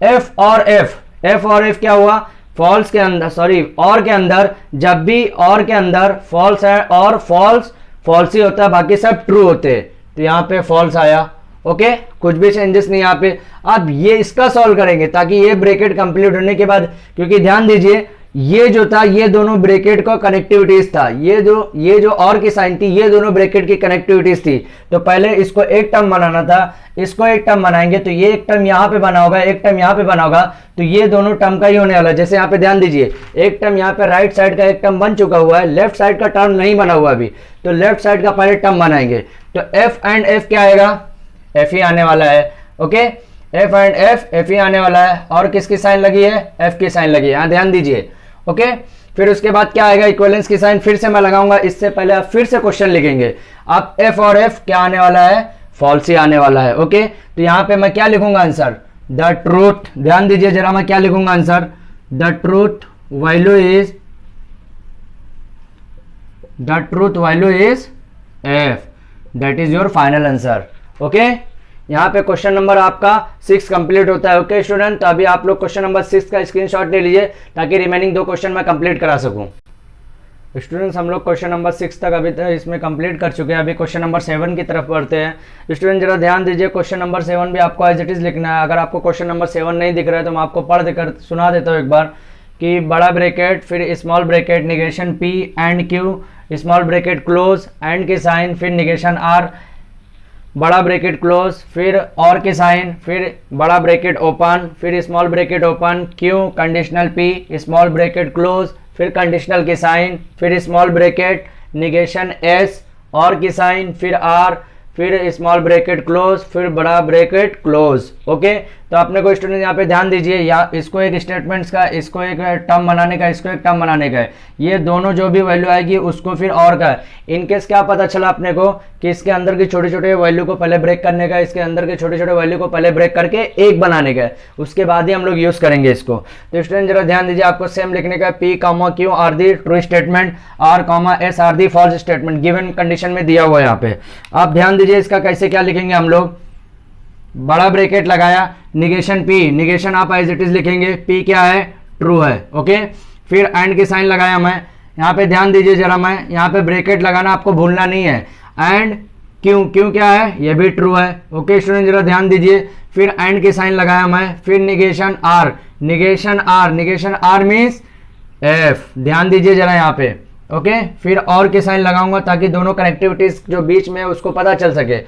एफ और एफ क्या हुआ, फॉल्स के अंदर, सॉरी और के अंदर, जब भी और के अंदर फॉल्स है और फॉल्स ही होता है, बाकी सब ट्रू होते हैं, तो यहां पे फॉल्स आया। ओके, कुछ भी चेंजेस नहीं यहाँ पे। अब ये इसका सॉल्व करेंगे ताकि ये ब्रैकेट कंप्लीट होने के बाद, क्योंकि ध्यान दीजिए ये जो था, ये दोनों ब्रैकेट का कनेक्टिविटीज था, ये जो और की साइन थी, ये दोनों ब्रैकेट की कनेक्टिविटीज थी। तो पहले इसको एक टर्म बनाना था, इसको एक टर्म बनाएंगे, तो ये एक टर्म यहाँ पे बना होगा, एक टर्म यहाँ पे बना होगा, तो ये दोनों टर्म का ही होने वाला है। जैसे यहाँ पे ध्यान दीजिए, एक टर्म यहाँ पे राइट साइड का एक टर्म बन चुका हुआ है, लेफ्ट साइड का टर्म नहीं बना हुआ अभी, तो लेफ्ट साइड का पहले टर्म बनाएंगे, तो एफ एंड एफ क्या आएगा, एफ ही आने वाला है। ओके, एफ एंड एफ ही आने वाला है, और किसकी साइन लगी है, एफ की साइन लगी है, यहाँ ध्यान दीजिए। ओके, फिर उसके बाद क्या आएगा, इक्विवेलेंस की साइन फिर से मैं लगाऊंगा, इससे पहले आप फिर से क्वेश्चन लिखेंगे। अब एफ और एफ क्या आने वाला है, फॉल्स ही आने वाला है। ओके, तो यहां पे मैं क्या लिखूंगा आंसर, द ट्रूथ, ध्यान दीजिए जरा, मैं क्या लिखूंगा answer, the truth value is F, that is your final answer. Okay, यहाँ पे क्वेश्चन नंबर आपका 6 कंप्लीट होता है। ओके स्टूडेंट, तो अभी आप लोग क्वेश्चन नंबर 6 का स्क्रीनशॉट ले लीजिए ताकि रिमेनिंग 2 क्वेश्चन मैं कंप्लीट करा सकूं। स्टूडेंट्स, हम लोग क्वेश्चन नंबर 6 तक अभी तक इसमें कंप्लीट कर चुके हैं, अभी क्वेश्चन नंबर 7 की तरफ बढ़ते हैं। स्टूडेंट जरा ध्यान दीजिए, क्वेश्चन नंबर 7 भी आपको एज इट इज लिखना है। अगर आपको क्वेश्चन नंबर 7 नहीं दिख रहा है तो मैं आपको पढ़ देकर सुना देता हूँ एक बार, कि बड़ा ब्रैकेट, फिर small bracket, negation P and Q, small bracket close, and के साइन, फिर निगेशन आर, बड़ा ब्रैकेट क्लोज, फिर और के साइन, फिर बड़ा ब्रैकेट ओपन, फिर small bracket open, Q, conditional P, small bracket close, फिर कंडीशनल के साइन, फिर स्मॉल ब्रैकेट, निगेशन एस, और की साइन, फिर आर, फिर स्मॉल ब्रैकेट क्लोज, फिर बड़ा ब्रैकेट क्लोज। ओके, तो अपने को स्टूडेंट यहाँ पे ध्यान दीजिए, या इसको एक स्टेटमेंट्स का, इसको एक टर्म बनाने का, इसको एक टर्म बनाने का है, ये दोनों जो भी वैल्यू आएगी उसको फिर और का है। इनकेस क्या पता चला अपने को कि इसके अंदर की छोटे छोटे वैल्यू को पहले ब्रेक करने का, इसके अंदर के छोटे छोटे वैल्यू को पहले ब्रेक करके एक बनाने का, उसके बाद ही हम लोग यूज करेंगे इसको। तो स्टूडेंट जरा ध्यान दीजिए, आपको सेम लिखने का, P comma Q are the true statement, R comma S are the false statement, given condition में दिया हुआ है यहाँ पे। आप ध्यान दीजिए, इसका कैसे क्या लिखेंगे हम लोग, बड़ा ब्रैकेट लगाया, निगेशन पी, निगेशन आप एज इट इज लिखेंगे, पी क्या है, ट्रू है। ओके, फिर एंड के साइन लगाया मैं, यहाँ पे ध्यान दीजिए जरा, मैं यहाँ पे ब्रैकेट लगाना आपको भूलना नहीं है, एंड क्यू, क्यू क्या है, ये भी ट्रू है। ओके स्टूडेंट जरा ध्यान दीजिए, फिर एंड के साइन लगाया मैं, फिर negation R, negation R means F, ध्यान दीजिए जरा यहाँ पे। ओके, फिर और के साइन लगाऊंगा ताकि दोनों कनेक्टिविटीज जो बीच में है उसको पता चल सके।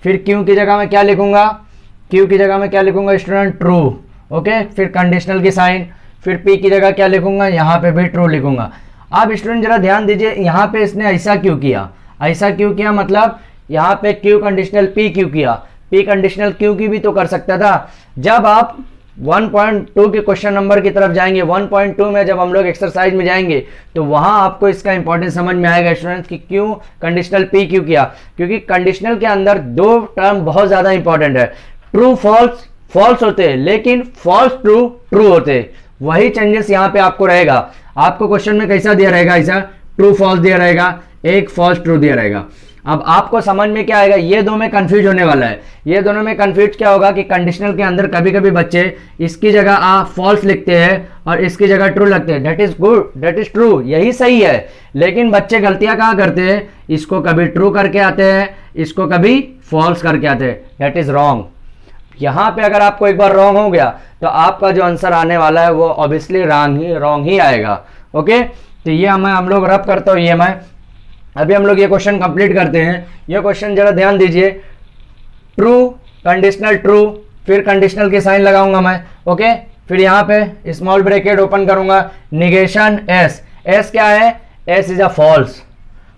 फिर क्यू की जगह में क्या लिखूंगा, क्यू की जगह में क्या लिखूंगा स्टूडेंट, ट्रू। ओके, फिर कंडीशनल की साइन, फिर पी की जगह क्या लिखूंगा, यहाँ पे भी ट्रू लिखूंगा। अब स्टूडेंट जरा ध्यान दीजिए, यहाँ पे इसने ऐसा क्यों किया, ऐसा क्यों किया, मतलब यहाँ पे क्यू कंडीशनल पी क्यों किया, पी कंडीशनल क्यू की भी तो कर सकता था। जब आप 1.2 के क्वेश्चन नंबर की तरफ जाएंगे, 1.2 में जब हम लोग एक्सरसाइज में जाएंगे तो वहां आपको इसका इंपॉर्टेंस समझ में आएगा स्टूडेंट्स कि क्यों कंडीशनल पी क्यों किया, क्योंकि कंडीशनल के अंदर 2 टर्म बहुत ज्यादा इंपॉर्टेंट है, ट्रू फॉल्स फॉल्स होते हैं, लेकिन फॉल्स ट्रू ट्रू होते हैं। वही चेंजेस यहाँ पे आपको रहेगा। आपको क्वेश्चन में कैसा दिया रहेगा, ऐसा ट्रू फॉल्स दिया रहेगा, एक फॉल्स ट्रू दिया रहेगा। अब आपको समझ में क्या आएगा, ये दो में कंफ्यूज होने वाला है। ये दोनों में कंफ्यूज क्या होगा कि कंडीशनल के अंदर कभी कभी बच्चे इसकी जगह आप फॉल्स लिखते हैं और इसकी जगह ट्रू लगते हैं। That is good, that is true, यही सही है। लेकिन बच्चे गलतियां कहाँ करते हैं, इसको कभी ट्रू करके आते हैं, इसको कभी फॉल्स करके आते हैं। That is wrong. यहाँ पे अगर आपको एक बार रॉन्ग हो गया तो आपका जो आंसर आने वाला है वो ऑब्वियसली रॉन्ग ही आएगा। ओके, तो ये हम लोग रब करता हूँ। ये मैं अभी हम लोग ये क्वेश्चन कंप्लीट करते हैं। ये क्वेश्चन जरा ध्यान दीजिए, ट्रू कंडीशनल ट्रू, फिर कंडीशनल की साइन लगाऊंगा मैं। ओके, फिर यहाँ पे स्मॉल ब्रैकेट ओपन करूंगा, निगेशन एस, एस क्या है, S is a false.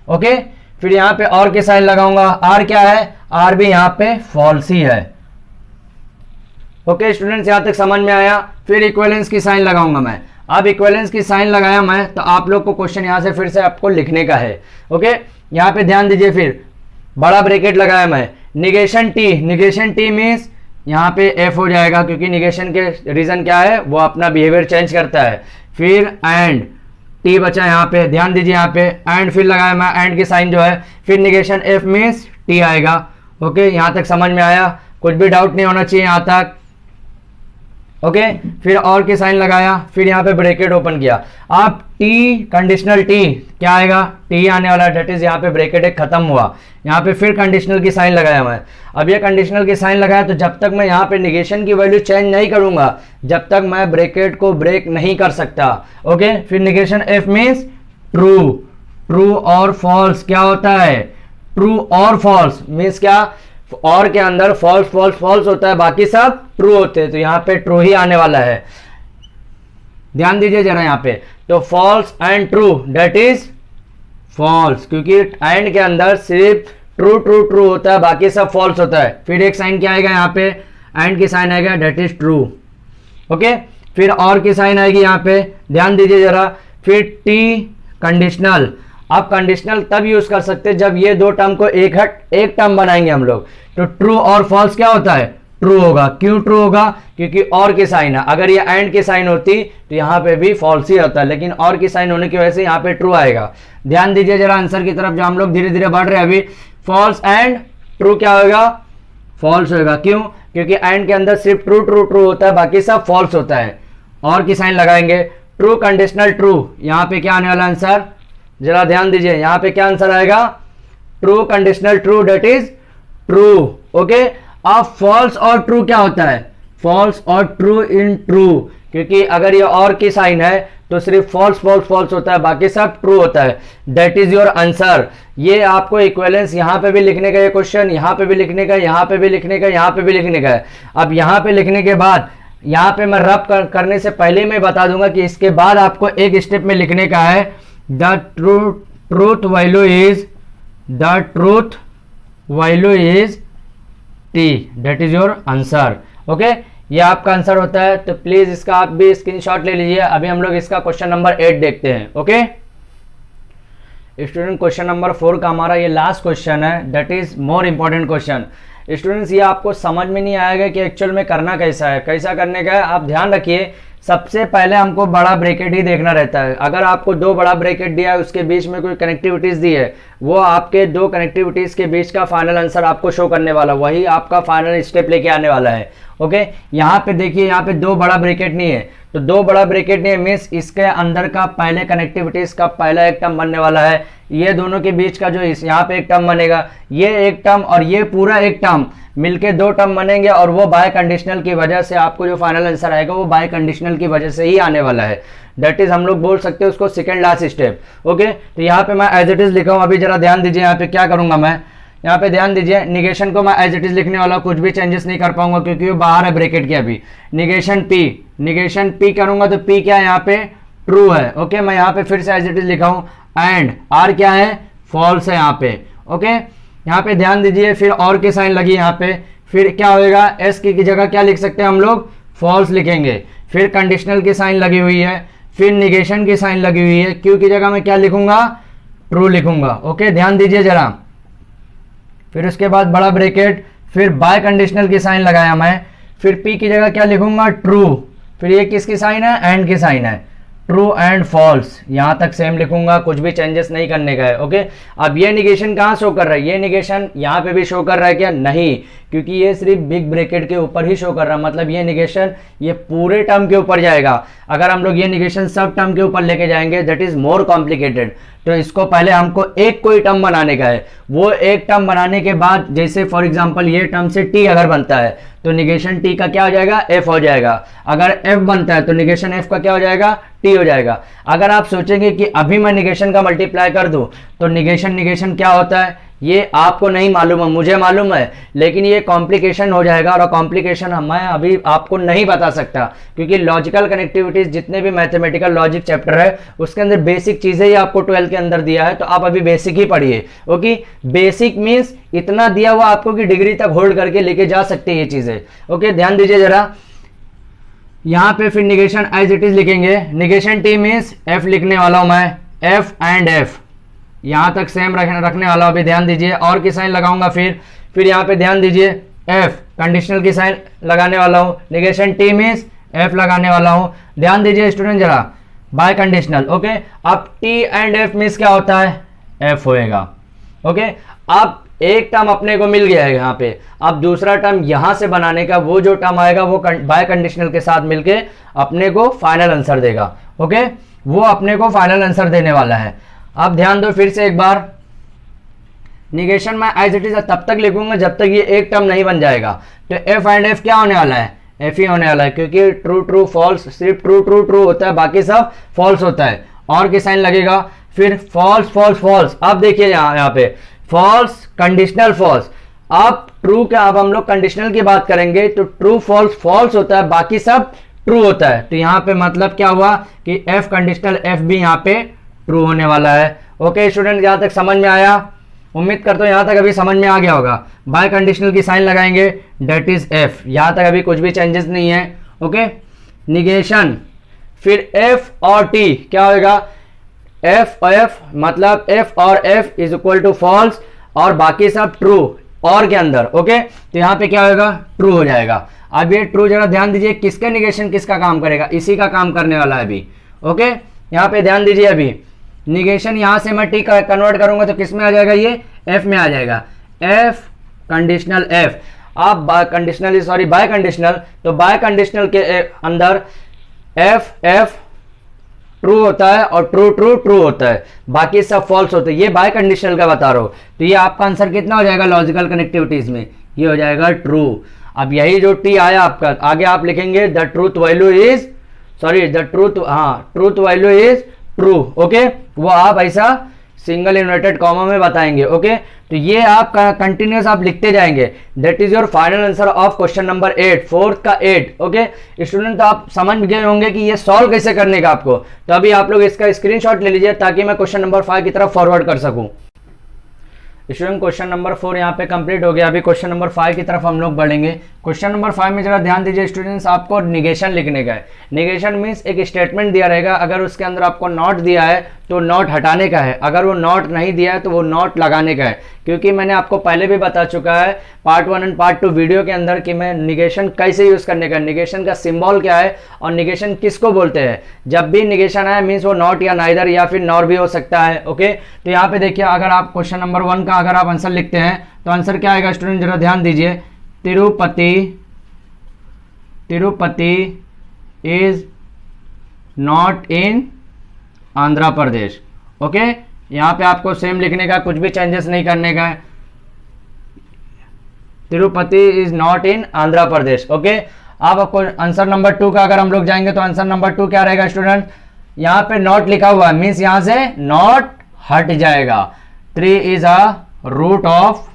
Okay, फिर यहाँ पे और की साइन लगाऊंगा, आर क्या है, आर भी यहाँ पे फॉल्स ही है। ओके स्टूडेंट्स, यहाँ तक समझ में आया। फिर इक्विवेलेंस की साइन लगाऊंगा मैं। अब इक्विवेलेंस की साइन लगाया मैं तो आप लोग को क्वेश्चन यहाँ से फिर से आपको लिखने का है। ओके, यहाँ पे ध्यान दीजिए, फिर बड़ा ब्रैकेट लगाया मैं, negation T, negation T means यहाँ पे एफ हो जाएगा क्योंकि निगेशन के रीजन क्या है, वो अपना बिहेवियर चेंज करता है। फिर एंड टी बचा यहाँ पे, ध्यान दीजिए यहाँ पे एंड फिर लगाया मैं, एंड की साइन जो है, फिर निगेशन एफ मीन्स टी आएगा। ओके, यहाँ तक समझ में आया, कुछ भी डाउट नहीं होना चाहिए यहाँ तक। ओके, फिर और की साइन लगाया, फिर यहाँ पे ब्रैकेट ओपन किया। अब टी कंडीशनल टी क्या आएगा, टी आने वाला, डेट इज यहाँ पे ब्रैकेट एक खत्म हुआ। यहाँ पे फिर कंडीशनल की साइन लगाया मैं। अब ये कंडीशनल की साइन लगाया तो जब तक मैं यहाँ पे निगेशन की वैल्यू चेंज नहीं करूंगा जब तक मैं ब्रैकेट को ब्रेक नहीं कर सकता। ओके, फिर negation F means true, true और फॉल्स क्या होता है, ट्रू और फॉल्स मीन्स क्या, और के अंदर फॉल्स फॉल्स फॉल्स होता है, बाकी सब ट्रू होते हैं, तो यहाँ पे ट्रू ही आने वाला है। ध्यान दीजिए जरा यहाँ पे, तो false and true that is false, क्योंकि एंड के अंदर सिर्फ ट्रू ट्रू ट्रू होता है, बाकी सब फॉल्स होता है। फिर एक साइन क्या आएगा यहाँ पे, एंड की साइन आएगा, दैट इज ट्रू। ओके, फिर और की साइन आएगी यहाँ पे, ध्यान दीजिए जरा। फिर टी कंडीशनल, आप कंडीशनल तब यूज कर सकते हैं जब ये दो टर्म को एक टर्म बनाएंगे हम लोग। तो ट्रू और फॉल्स क्या होता है, ट्रू होगा। क्यों ट्रू होगा, क्योंकि और की साइन है। अगर ये एंड की साइन होती तो यहाँ पे भी फॉल्स ही होता है, लेकिन और की साइन होने की वजह से यहाँ पे ट्रू आएगा। ध्यान दीजिए जरा आंसर की तरफ, जो हम लोग धीरे धीरे बढ़ रहे हैं अभी। फॉल्स एंड ट्रू क्या होगा, फॉल्स होगा। क्यों, क्योंकि एंड के अंदर सिर्फ ट्रू ट्रू ट्रू होता है, बाकी सब फॉल्स होता है। और की साइन लगाएंगे, ट्रू कंडीशनल ट्रू, यहाँ पे क्या आने वाला आंसर, जरा ध्यान दीजिए यहाँ पे क्या आंसर आएगा, true conditional true that is true. Okay, अब फॉल्स और ट्रू क्या होता है, फॉल्स और ट्रू इन ट्रू, क्योंकि अगर ये और की साइन है तो सिर्फ फॉल्स फॉल्स फॉल्स होता है, बाकी सब ट्रू होता है। That is your answer. ये आपको इक्विवेलेंस यहाँ पे भी लिखने का, ये क्वेश्चन यहाँ पे भी लिखने का, यहाँ पे भी लिखने का, यहाँ पे भी लिखने का है। अब यहाँ पे लिखने के बाद यहाँ पे मैं रब करने से पहले मैं बता दूंगा कि इसके बाद आपको एक स्टेप में लिखने का है, the truth value is, the truth value is T, that is your answer. Okay, ये आपका आंसर होता है, तो प्लीज इसका आप भी स्क्रीनशॉट ले लीजिए। अभी हम लोग इसका क्वेश्चन नंबर 8 देखते हैं। ओके स्टूडेंट, क्वेश्चन नंबर 4 का हमारा ये लास्ट क्वेश्चन है, that is more important question. Students, ये आपको समझ में नहीं आएगा कि एक्चुअल में करना कैसा है, कैसा करने का है। आप ध्यान रखिए, सबसे पहले हमको बड़ा ब्रैकेट ही देखना रहता है। अगर आपको दो बड़ा ब्रैकेट दिया है, उसके बीच में कोई कनेक्टिविटीज दी है, वो आपके दो कनेक्टिविटीज के बीच का फाइनल आंसर आपको शो करने वाला, वही आपका फाइनल स्टेप लेके आने वाला है। ओके, यहाँ पे देखिए, यहाँ पे दो बड़ा ब्रैकेट नहीं है, तो दो बड़ा ब्रैकेट नहीं है मीन्स इसके अंदर का पहले कनेक्टिविटीज का पहला एक टर्म बनने वाला है। ये दोनों के बीच का जो यहाँ पे एक टर्म बनेगा, ये एक टर्म और ये पूरा एक टर्म मिलके दो टर्म बनेंगे, और वो बाय कंडीशनल की वजह से आपको जो फाइनल आंसर आएगा वो बाय कंडीशनल की वजह से ही आने वाला है। दैट इज हम लोग बोल सकते हैं उसको सेकंड लास्ट स्टेप। ओके, तो यहाँ पे मैं एज इट इज लिखा हूँ। अभी जरा ध्यान दीजिए यहाँ पे क्या करूंगा मैं, यहाँ पे ध्यान दीजिए, निगेशन को मैं एज इट इज लिखने वाला, कुछ भी चेंजेस नहीं कर पाऊंगा क्योंकि वो बाहर है ब्रैकेट के। अभी निगेशन पी करूंगा तो पी क्या है, यहाँ पे ट्रू है। ओके, मैं यहाँ पे फिर से एज इट इज लिखा हूँ, एंड आर क्या है, फॉल्स है यहाँ पे। ओके, यहाँ पे ध्यान दीजिए, फिर और की साइन लगी यहाँ पे, फिर क्या होएगा, एस की जगह क्या लिख सकते हैं हम लोग, फॉल्स लिखेंगे। फिर कंडीशनल की साइन लगी हुई है, फिर निगेशन की साइन लगी हुई है, क्यू की जगह मैं क्या लिखूंगा, ट्रू लिखूंगा। ओके, ध्यान दीजिए जरा। फिर उसके बाद बड़ा ब्रैकेट, फिर बाय कंडीशनल की साइन लगाया मैं, फिर पी की जगह क्या लिखूंगा, ट्रू। फिर ये किसकी साइन है, एंड की साइन है, ट्रू एंड फॉल्स, यहां तक सेम लिखूंगा, कुछ भी चेंजेस नहीं करने का है। ओके, अब ये निगेशन कहां शो कर रहा है, ये निगेशन यहां पे भी शो कर रहा है क्या, नहीं, क्योंकि ये सिर्फ बिग ब्रैकेट के ऊपर ही शो कर रहा है, मतलब ये निगेशन ये पूरे टर्म के ऊपर जाएगा। अगर हम लोग ये निगेशन सब टर्म के ऊपर लेके जाएंगे दैट इज मोर कॉम्प्लिकेटेड। तो इसको पहले हमको एक कोई टर्म बनाने का है, वो एक टर्म बनाने के बाद जैसे फॉर एग्जांपल ये टर्म से टी अगर बनता है तो निगेशन टी का क्या हो जाएगा, एफ हो जाएगा। अगर एफ बनता है तो निगेशन एफ का क्या हो जाएगा, टी हो जाएगा। अगर आप सोचेंगे कि अभी मैं निगेशन का मल्टीप्लाई कर दूं तो निगेशन क्या होता है, ये आपको नहीं मालूम है, मुझे मालूम है, लेकिन ये कॉम्प्लिकेशन हो जाएगा और कॉम्प्लिकेशन मैं अभी आपको नहीं बता सकता, क्योंकि लॉजिकल कनेक्टिविटीज जितने भी मैथमेटिकल लॉजिक चैप्टर है उसके अंदर बेसिक चीजें ही आपको 12 के अंदर दिया है, तो आप अभी बेसिक ही पढ़िए। ओके, बेसिक मीन्स इतना दिया हुआ आपको कि डिग्री तक होल्ड करके लेके जा सकते हैं ये चीजें। ओके, ध्यान दीजिए जरा, यहां पे फिर निगेशन एज इट इज लिखेंगे, निगेशन टी मीन्स एफ लिखने वाला हूं मैं, एफ एंड एफ यहां तक सेम रखने वाला हूं। अभी ध्यान दीजिए, और की साइन लगाऊंगा, फिर यहां पे ध्यान दीजिए एफ कंडीशनल की साइन लगाने वाला हूं, निगेशन टी मीन्स एफ लगाने वाला हूं। ध्यान दीजिए स्टूडेंट जरा, बाय कंडीशनल। ओके, अब टी एंड एफ मीन्स क्या होता है, एफ होएगा। ओके, अब एक टर्म अपने को मिल गया है यहाँ पे, अब दूसरा टर्म यहां से बनाने का, वो जो टर्म आएगा वो बाय कंडीशनल के साथ मिलके अपने को फाइनल आंसर देगा। ओके, वो अपने को फाइनल आंसर देने वाला है। अब ध्यान दो फिर से एक बार, निगेशन में एज इट इज तब तक लिखूंगा जब तक ये एक टर्म नहीं बन जाएगा। तो एफ एंड एफ क्या होने वाला है, एफ ही होने वाला है, क्योंकि ट्रू ट्रू फॉल्स सिर्फ ट्रू ट्रू ट्रू होता है, बाकी सब फॉल्स होता है। और की साइन लगेगा, फिर फॉल्स फॉल्स फॉल्स। अब देखिए यहाँ पे फॉल्स कंडीशनल फॉल्स, अब ट्रू का, अब हम लोग कंडीशनल की बात करेंगे तो ट्रू फॉल्स फॉल्स होता है, बाकी सब ट्रू होता है। तो यहाँ पे मतलब क्या हुआ कि एफ कंडीशनल एफ भी यहाँ पे ट्रू होने वाला है। ओके स्टूडेंट, यहां तक समझ में आया, उम्मीद करता हूं यहां तक अभी समझ में आ गया होगा। बाय कंडीशनल की साइन लगाएंगे डेट इज एफ, यहां तक अभी कुछ भी चेंजेस नहीं है। ओके, निगेशन फिर एफ और टी क्या होगा, एफ और एफ मतलब एफ और F is equal to false और बाकी सब ट्रू और के अंदर। ओके, तो यहां पे क्या होगा, ट्रू हो जाएगा। अब ये ट्रू जरा ध्यान दीजिए, किसका निगेशन किसका काम करेगा, इसी का काम करने वाला है अभी। ओके, यहां पे ध्यान दीजिए, अभी निगेशन यहां से मैं टी कन्वर्ट करूंगा तो किस में आ जाएगा, ये एफ में आ जाएगा, एफ कंडीशनल एफ। आप कंडीशनल सॉरी बाय कंडीशनल, तो बाय कंडीशनल के अंदर एफ एफ ट्रू होता है और ट्रू ट्रू ट्रू होता है, बाकी सब फॉल्स होते हैं। ये बाय कंडीशनल का बता रहा हूं, तो ये आपका आंसर कितना हो जाएगा लॉजिकल कनेक्टिविटीज में, ये हो जाएगा ट्रू। अब यही जो टी आया आपका, आगे आप लिखेंगे the truth value is sorry the truth, हाँ truth value is true. Okay, वो आप ऐसा सिंगल इन्वर्टेड कॉमा में बताएंगे। ओके, तो ये आप कंटिन्यूस आप लिखते जाएंगे। That is your final answer of question number 8, fourth का 8। ओके स्टूडेंट, तो आप समझ गए होंगे कि ये सॉल्व कैसे करने का आपको, तो अभी आप लोग इसका स्क्रीनशॉट ले लीजिए ताकि मैं क्वेश्चन नंबर 5 की तरफ फॉरवर्ड कर सकूं। स्टूडेंट क्वेश्चन नंबर 4 यहाँ पे कंप्लीट हो गया, अभी क्वेश्चन नंबर 5 की तरफ हम लोग बढ़ेंगे। क्वेश्चन नंबर 5 में जरा ध्यान दीजिए स्टूडेंट्स, आपको निगेशन लिखने का है। निगेशन मीन्स एक स्टेटमेंट दिया रहेगा, अगर उसके अंदर आपको नॉट दिया है तो नॉट हटाने का है, अगर वो नॉट नहीं दिया है तो वो नॉट लगाने का है। क्योंकि मैंने आपको पहले भी बता चुका है पार्ट 1 एंड पार्ट 2 वीडियो के अंदर कि मैं निगेशन कैसे यूज करने का, निगेशन का सिंबल क्या है और निगेशन किसको बोलते हैं। जब भी निगेशन आए मीन्स वो नॉट या नाइदर या फिर नॉर भी हो सकता है। ओके, तो यहाँ पे देखिए, अगर आप क्वेश्चन नंबर 1 का अगर आप आंसर लिखते हैं तो आंसर क्या आएगा स्टूडेंट, जरा ध्यान दीजिए, Tirupati is not in Andhra Pradesh. Okay, यहां पे आपको सेम लिखने का, कुछ भी चेंजेस नहीं करने का है, Tirupati is not in Andhra Pradesh. Okay, अब आपको आंसर नंबर 2 का अगर हम लोग जाएंगे तो आंसर नंबर 2 क्या रहेगा स्टूडेंट, यहां पे नॉट लिखा हुआ है मीन्स यहां से नॉट हट जाएगा। 3 is a root of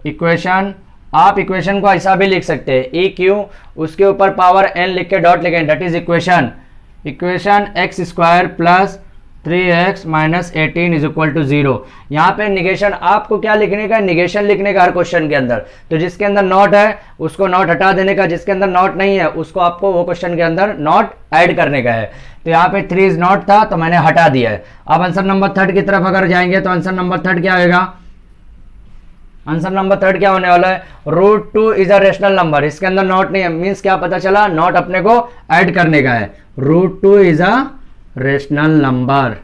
equation, आप इक्वेशन को ऐसा भी लिख सकते हैं, ई क्यू उसके ऊपर पावर एन लिख के डॉट लिखें, that is equation X square plus 3x minus 18 is equal to 0। यहाँ पे निगेशन आपको क्या लिखने का है, निगेशन लिखने का हर क्वेश्चन के अंदर, तो जिसके अंदर नॉट है उसको नॉट हटा देने का, जिसके अंदर नॉट नहीं है उसको आपको वो क्वेश्चन के अंदर नॉट ऐड करने का है। तो यहाँ पे 3 इज नॉट था तो मैंने हटा दिया है। अब आंसर नंबर 3 की तरफ अगर जाएंगे तो आंसर नंबर 3 क्या होगा, आंसर नंबर थर्ड क्या होने वाला है, root 2 is a rational number. इसके अंदर नॉट नहीं है, मीन्स क्या पता चला, नॉट अपने को ऐड करने का है। Root 2 is a rational number,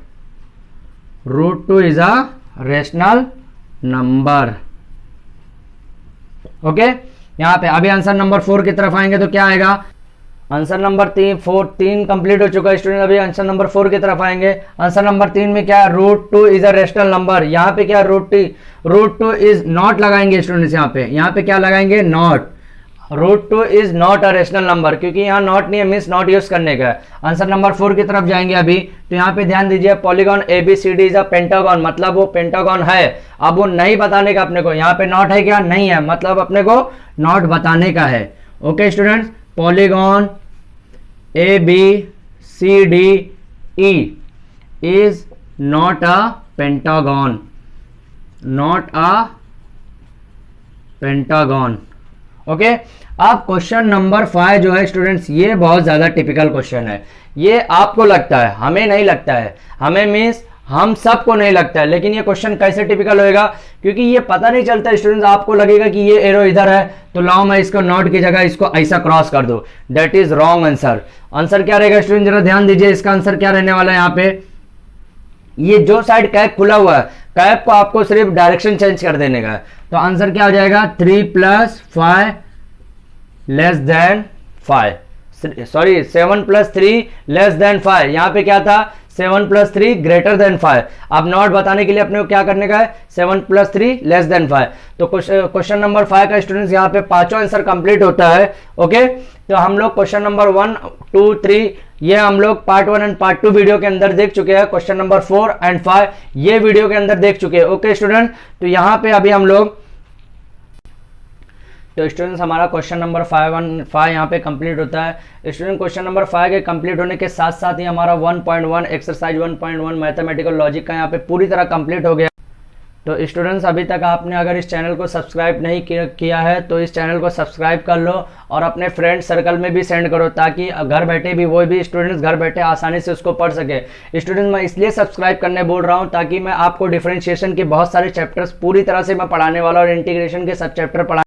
root 2 is a rational number. Okay, यहां पे अभी आंसर नंबर 4 की तरफ आएंगे तो क्या आएगा, आंसर नंबर 3 कंप्लीट हो चुका है स्टूडेंट। अभी आंसर नंबर 4 की तरफ आएंगे। आंसर नंबर 3 में क्या, root 2 is a rational number. यहाँ पे क्या, रूट 2 इज नॉट लगाएंगे स्टूडेंट्स। यहाँ पे क्या लगाएंगे, not. Root 2 is not a rational number, क्योंकि यहाँ नॉट नहीं है, मीन्स नॉट यूज करने का है। आंसर नंबर 4 की तरफ जाएंगे अभी, तो यहाँ पे ध्यान दीजिए, polygon ABCD is a pentagon, मतलब वो पेंटागन है। अब वो नहीं बताने का अपने को, यहाँ पे नॉट है क्या, नहीं है, मतलब अपने को नॉट बताने का है। Okay students, polygon ABCD E is not a pentagon, not a pentagon। Okay, अब क्वेश्चन नंबर 5 जो है स्टूडेंट्स, ये बहुत ज्यादा टिपिकल क्वेश्चन है। ये आपको लगता है, हमें नहीं लगता है, हमें मीन्स हम सबको नहीं लगता है। लेकिन ये क्वेश्चन कैसे टिपिकल होएगा, क्योंकि ये पता नहीं चलता स्टूडेंट्स। आपको लगेगा कि ये एरो इधर है, तो लाओ मैं इसको नॉट की जगह इसको ऐसा क्रॉस कर दो, that is wrong answer. Answer क्या रहेगा स्टूडेंट, जरा ध्यान दीजिए, इसका आंसर क्या रहने वाला है। यहाँ पे ये जो साइड कैप खुला हुआ है, कैप को आपको सिर्फ डायरेक्शन चेंज कर देने का है। तो आंसर क्या हो जाएगा, 3 + 5 less than 5, sorry 7 + 3 less than 5। यहाँ पे क्या था, 7 + 3 ग्रेटर देन 5। अब नॉट बताने के लिए अपने को क्या करने का है, 7 + 3 लेस देन 5। तो क्वेश्चन नंबर 5 का स्टूडेंट्स यहाँ पे पांचों आंसर कंप्लीट होता है। ओके, तो हम लोग क्वेश्चन नंबर 1, 2, 3 ये हम लोग पार्ट 1 एंड पार्ट 2 वीडियो के अंदर देख चुके हैं। क्वेश्चन नंबर 4 एंड 5 ये वीडियो के अंदर देख चुके हैं। ओके स्टूडेंट, तो यहाँ पे अभी हम लोग, तो स्टूडेंट्स हमारा क्वेश्चन नंबर 5 यहाँ पे कंप्लीट होता है। स्टूडेंट क्वेश्चन नंबर 5 के कंप्लीट होने के साथ साथ ही हमारा 1.1 एक्सरसाइज 1.1 मैथमेटिकल लॉजिक का यहाँ पे पूरी तरह कंप्लीट हो गया। तो स्टूडेंट्स अभी तक आपने अगर इस चैनल को सब्सक्राइब नहीं किया है तो इस चैनल को सब्सक्राइब कर लो और अपने फ्रेंड सर्कल में भी सेंड करो, ताकि घर बैठे भी वो भी स्टूडेंट्स घर बैठे आसानी से उसको पढ़ सके। स्टूडेंट्स मैं इसलिए सब्सक्राइब करने बोल रहा हूँ ताकि मैं आपको डिफरेंशिएशन के बहुत सारे चैप्टर्स पूरी तरह से मैं पढ़ाने वाला और इंटीग्रेशन के सब चैप्टर पढ़ा